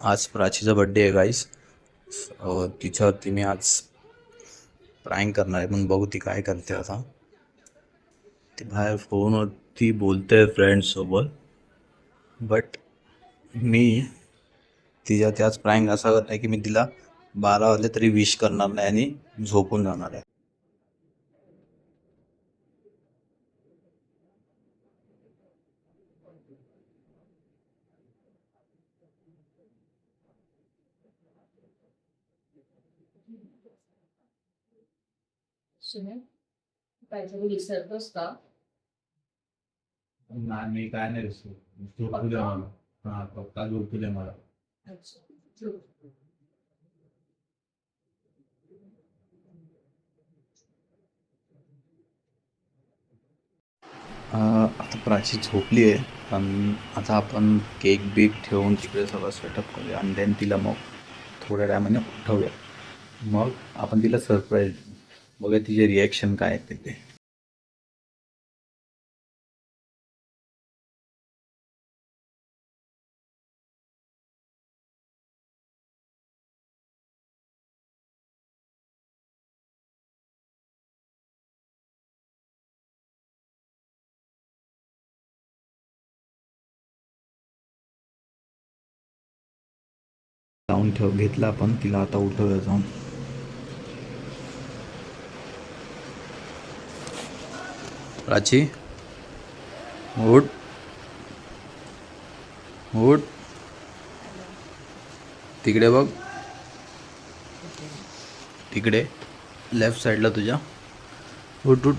आज प्राचीचा बड्डे आहे गाईस. तिच्यावरती मी आज प्रँक करणार आहे, पण बघू ती काय करते. आता ती बाहेर फोनवरती बोलते फ्रेंड्ससोबत, बट मी तिच्या त्याच प्रँक असा करणार आहे की मी तिला 12 वाजले तरी विश करणार नाही आणि झोपून जाणार आहे. सुनील, काहीतरी विसरतोस का? नाही, मी काय नाही विसरू. झोपू द्या मला. हा, पक्का झोपू द्या मला. अच्छा, ठेव. आता प्राची झोपली आहे, पण आता आपण केक बीक ठेवून तिकडे सगळं सेटअप करूया आणि देन तिला मग थोड्या टायमाने उठवूया. मग आपण तिला सरप्राईज बघूया तिचे रिॲक्शन काय आहे ते. लावून घेतला आपण तिला, आता उठवूया जाऊन. प्राची, उठ उठ, तिकडे बघ, तिकडे लेफ्ट साईडला तुझ्या. उठ उठ.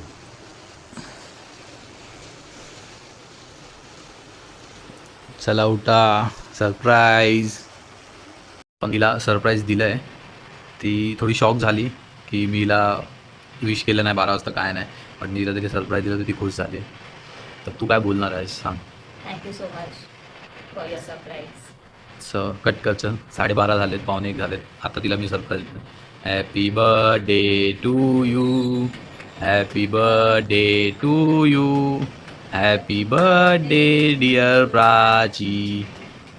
चला उठा, सरप्राईज. पण तिला सरप्राईज दिलं आहे. ती थोडी शॉक झाली की मी हिला विश केलं नाही 12 वाजता, काय नाही, पण तिला तरी सरप्राईज दिलं तर ती खुश झाली. तर तू काय बोलणार आहेस सांग. Thank you so much for your surprise. Cut कर, चल. 12:30 झालेत, 1:45 झालेत. आता तिला मी सरप्राईज दिलं. Happy birthday to you, happy birthday to you, happy birthday dear Prachi,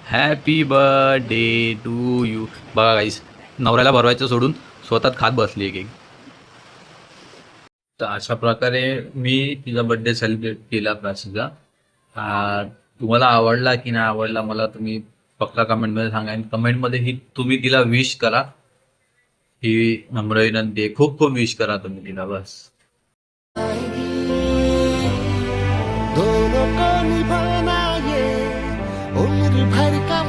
happy birthday to you. बघा गाईस, नवऱ्याला भरवायचं सोडून स्वतःच खात बसली एक एक. तर अशा प्रकारे मी तिचा बर्थडे सेलिब्रेट केला प्राचीचा. तुम्हाला आवडला की नाही आवडला मला तुम्ही पक्का कमेंटमध्ये सांगा, आणि कमेंटमध्ये ही तुम्ही तिला विश करा. ही नम्र विनंती आहे, खूप खूप विश करा तुम्ही तिला, बस. दोनों को निभाना ये उम्र भर का